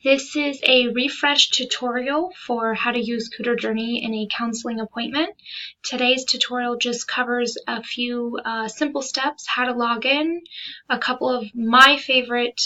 This is a refresh tutorial for how to use Journey in a counseling appointment. Today's tutorial just covers a few simple steps, how to log in, a couple of my favorite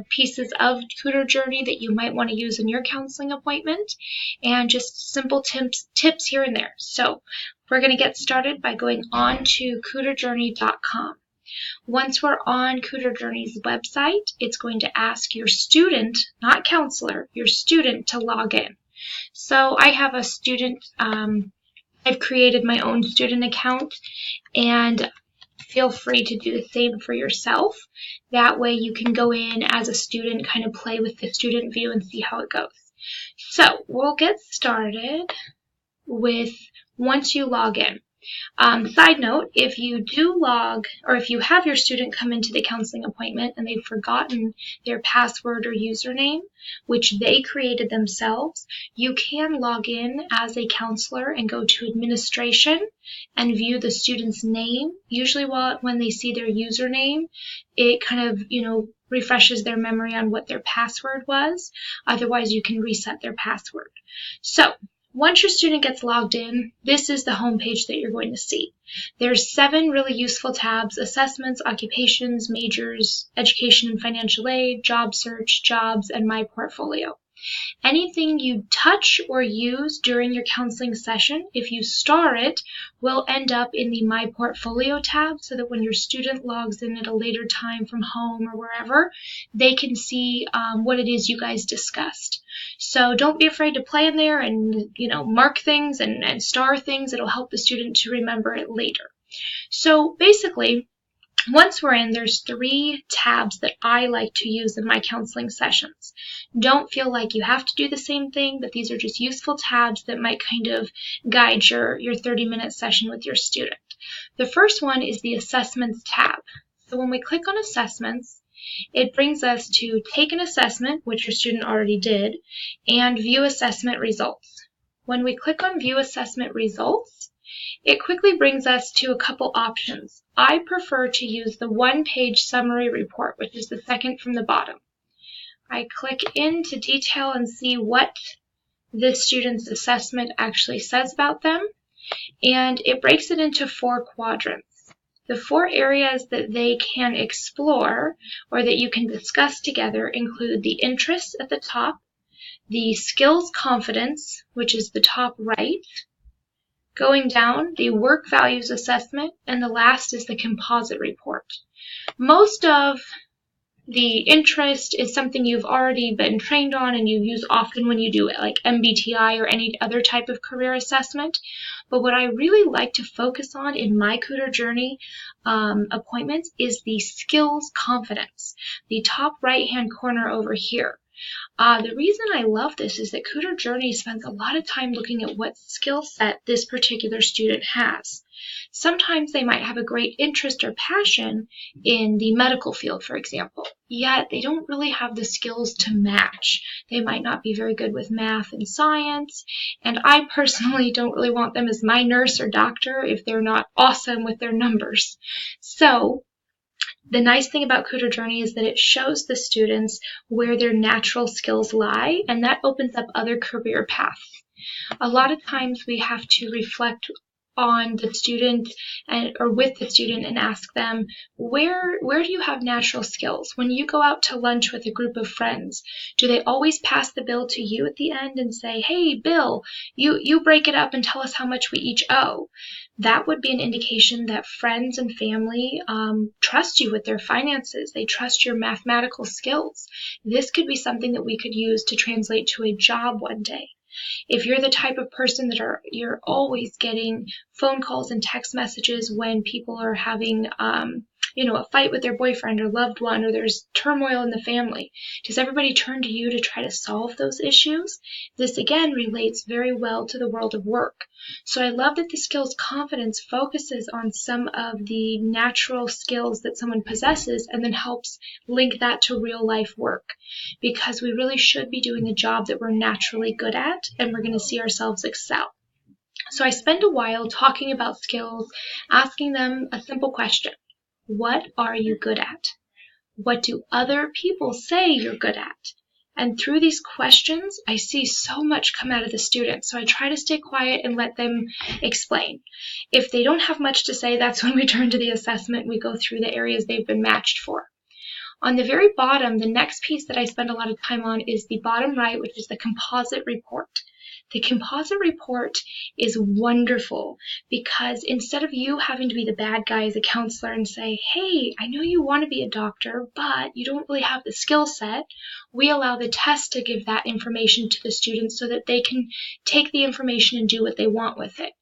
pieces of Journey that you might want to use in your counseling appointment, and just simple tips here and there. So we're going to get started by going on to cooterjourney.com. Once we're on Journey's website, it's going to ask your student, not counselor, your student to log in. So I have a student, I've created my own student account, and feel free to do the same for yourself. That way you can go in as a student, kind of play with the student view and see how it goes. So we'll get started with once you log in. Side note, if you do log, or if you have your student come into the counseling appointment and they've forgotten their password or username, which they created themselves, you can log in as a counselor and go to administration and view the student's name. Usually when they see their username, it kind of, refreshes their memory on what their password was. Otherwise, you can reset their password. So once your student gets logged in, this is the home page that you're going to see. There's 7 really useful tabs: assessments, occupations, majors, education and financial aid, job search, jobs, and my portfolio. Anything you touch or use during your counseling session, if you star it, will end up in the My Portfolio tab, so that when your student logs in at a later time from home or wherever, they can see what it is you guys discussed. So don't be afraid to play in there and mark things and star things. It'll help the student to remember it later. So basically, once we're in, there's 3 tabs that I like to use in my counseling sessions. Don't feel like you have to do the same thing, but these are just useful tabs that might kind of guide your 30-minute session with your student. The first one is the Assessments tab. So when we click on Assessments, it brings us to Take an Assessment, which your student already did, and View Assessment Results. When we click on View Assessment Results, it quickly brings us to a couple options. I prefer to use the one-page summary report, which is the second from the bottom. I click into detail and see what this student's assessment actually says about them, and it breaks it into 4 quadrants. The 4 areas that they can explore or that you can discuss together include the interests at the top, the skills confidence, which is the top right, going down, the work values assessment, and the last is the composite report. Most of the interest is something you've already been trained on and you use often when you do it, like MBTI or any other type of career assessment. But what I really like to focus on in my Journey appointments is the skills confidence, the top right-hand corner over here. The reason I love this is that Journey spends a lot of time looking at what skill set this particular student has. Sometimes they might have a great interest or passion in the medical field, for example, yet they don't really have the skills to match. They might not be very good with math and science, and I personally don't really want them as my nurse or doctor if they're not awesome with their numbers. So the nice thing about Journey is that it shows the students where their natural skills lie, and that opens up other career paths. A lot of times we have to reflect on the student or with the student and ask them, where do you have natural skills? When you go out to lunch with a group of friends, do they always pass the bill to you at the end and say, hey, Bill, you break it up and tell us how much we each owe? That would be an indication that friends and family trust you with their finances. They trust your mathematical skills. This could be something that we could use to translate to a job one day. If you're the type of person that you're always getting phone calls and text messages when people are having a fight with their boyfriend or loved one, or there's turmoil in the family, does everybody turn to you to try to solve those issues? This again relates very well to the world of work. So I love that the skills confidence focuses on some of the natural skills that someone possesses and then helps link that to real life work, because we really should be doing a job that we're naturally good at and we're going to see ourselves excel. So I spend a while talking about skills, asking them a simple question. What are you good at? What do other people say you're good at? And through these questions, I see so much come out of the students. So I try to stay quiet and let them explain. If they don't have much to say, that's when we turn to the assessment. We go through the areas they've been matched for. On the very bottom, the next piece that I spend a lot of time on is the bottom right, which is the composite report. The composite report is wonderful because instead of you having to be the bad guy as a counselor and say, hey, I know you want to be a doctor, but you don't really have the skill set, we allow the test to give that information to the students so that they can take the information and do what they want with it.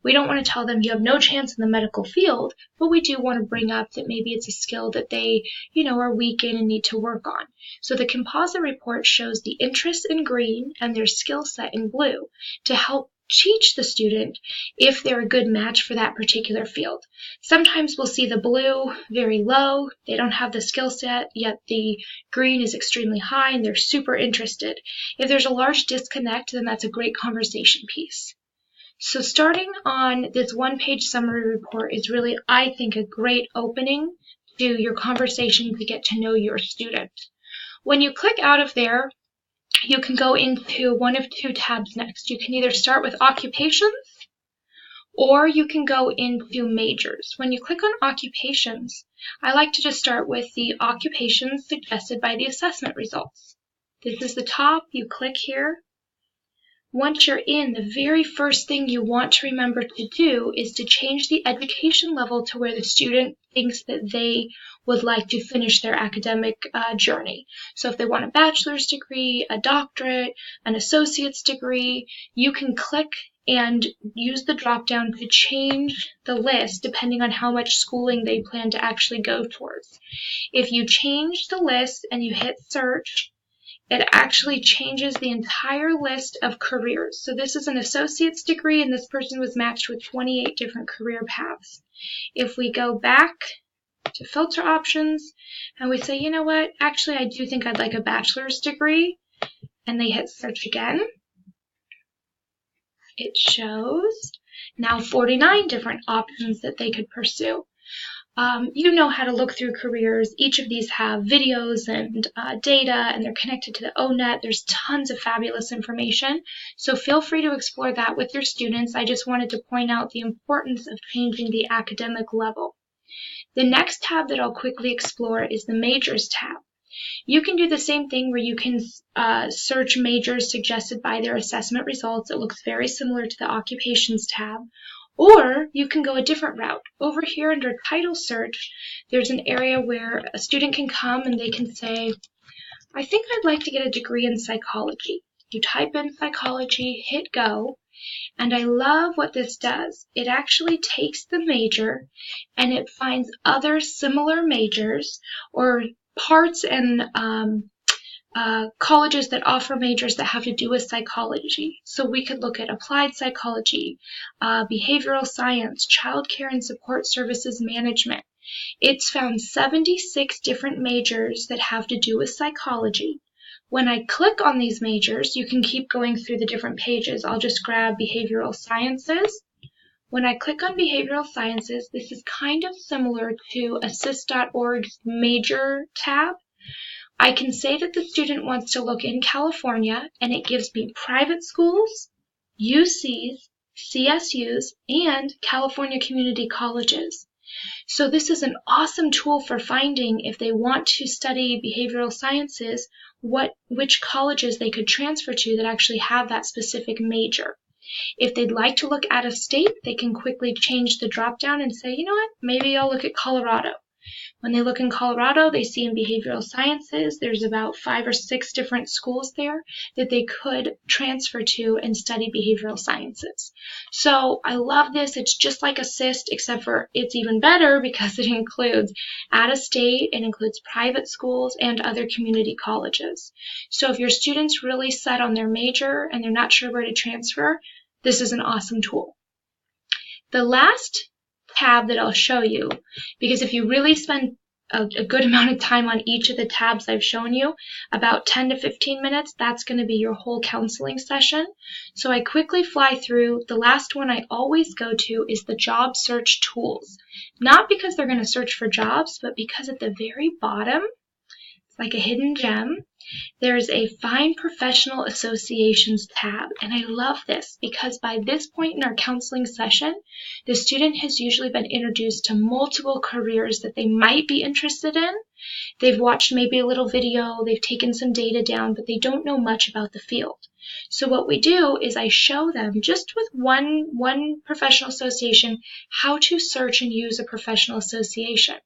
We don't want to tell them you have no chance in the medical field, but we do want to bring up that maybe it's a skill that they, are weak in and need to work on. So the composite report shows the interests in green and their skill set in blue to help teach the student if they're a good match for that particular field. Sometimes we'll see the blue very low, they don't have the skill set, yet the green is extremely high and they're super interested. If there's a large disconnect, then that's a great conversation piece. So starting on this one-page summary report is really, I think, a great opening to your conversation to get to know your student. When you click out of there, you can go into one of two tabs next. You can either start with occupations or you can go into majors. When you click on occupations, I like to just start with the occupations suggested by the assessment results. This is the top. You click here. Once you're in, the very first thing you want to remember to do is to change the education level to where the student thinks that they would like to finish their academic journey. So if they want a bachelor's degree, a doctorate, an associate's degree, you can click and use the drop-down to change the list depending on how much schooling they plan to actually go towards. If you change the list and you hit search, it actually changes the entire list of careers. So this is an associate's degree, and this person was matched with 28 different career paths. If we go back to filter options, and we say, you know what, actually I do think I'd like a bachelor's degree, and they hit search again, it shows now 49 different options that they could pursue. You know how to look through careers. Each of these have videos and data, and they're connected to the ONET. There's tons of fabulous information, so feel free to explore that with your students. I just wanted to point out the importance of changing the academic level. The next tab that I'll quickly explore is the majors tab. You can do the same thing where you can search majors suggested by their assessment results. It looks very similar to the occupations tab. Or you can go a different route. Over here under title search, there's an area where a student can come and they can say, I think I'd like to get a degree in psychology. You type in psychology, hit go, and I love what this does. It actually takes the major and it finds other similar majors or parts and colleges that offer majors that have to do with psychology. So we could look at applied psychology, behavioral science, child care and support services management. It's found 76 different majors that have to do with psychology. When I click on these majors, you can keep going through the different pages. I'll just grab behavioral sciences. When I click on behavioral sciences, this is kind of similar to assist.org's major tab. I can say that the student wants to look in California, and it gives me private schools, UCs, CSUs, and California community colleges. So this is an awesome tool for finding if they want to study behavioral sciences, which colleges they could transfer to that actually have that specific major. If they'd like to look out of state, they can quickly change the drop-down and say, you know what, maybe I'll look at Colorado. When they look in Colorado, they see in behavioral sciences, there's about 5 or 6 different schools there that they could transfer to and study behavioral sciences. So I love this. It's just like Assist, except for it's even better because it includes out-of-state, it includes private schools and other community colleges. So if your student's really set on their major and they're not sure where to transfer, this is an awesome tool. The last tab that I'll show you, because if you really spend a good amount of time on each of the tabs I've shown you, about 10 to 15 minutes, that's going to be your whole counseling session. So I quickly fly through. The last one I always go to is the job search tools. Not because they're going to search for jobs, but because at the very bottom, like a hidden gem, there's a Find Professional Associations tab, and I love this because by this point in our counseling session, the student has usually been introduced to multiple careers that they might be interested in. They've watched maybe a little video, they've taken some data down, but they don't know much about the field. So what we do is I show them, just with one professional association, how to search and use a professional association.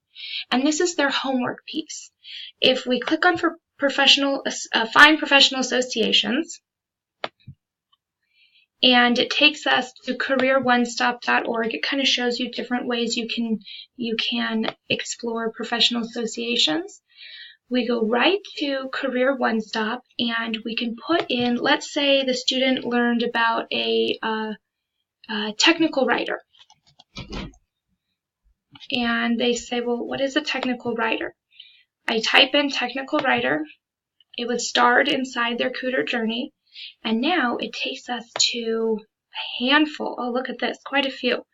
And this is their homework piece. If we click on Find Professional Associations, and it takes us to careeronestop.org. It kind of shows you different ways you can explore professional associations. We go right to Career One Stop, and we can put in, let's say the student learned about a technical writer. And they say, well, what is a technical writer? I type in technical writer. It was starred inside their Cooter journey. And now it takes us to a handful, oh look at this, quite a few,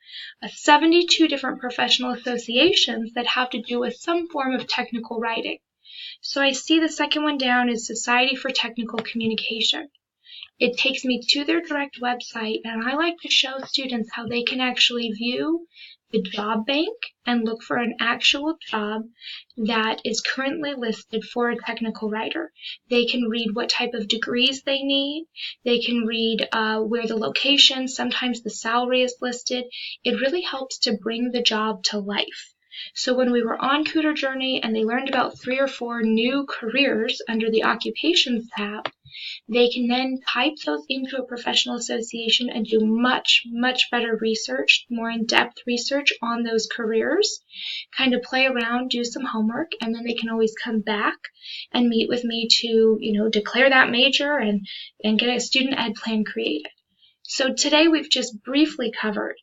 72 different professional associations that have to do with some form of technical writing. So I see the second one down is Society for Technical Communication. It takes me to their direct website, and I like to show students how they can actually view the job bank and look for an actual job that is currently listed for a technical writer. They can read what type of degrees they need. They can read where the location, sometimes the salary is listed. It really helps to bring the job to life. So when we were on Cooter Journey and they learned about 3 or 4 new careers under the Occupations tab, they can then type those into a professional association and do much, much better research, more in-depth research on those careers, kind of play around, do some homework, and then they can always come back and meet with me to, declare that major and get a student ed plan created. So today we've just briefly covered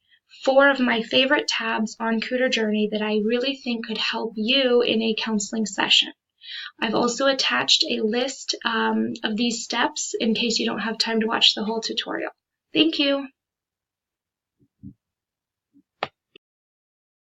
4 of my favorite tabs on Cooter Journey that I really think could help you in a counseling session. I've also attached a list of these steps in case you don't have time to watch the whole tutorial. Thank you.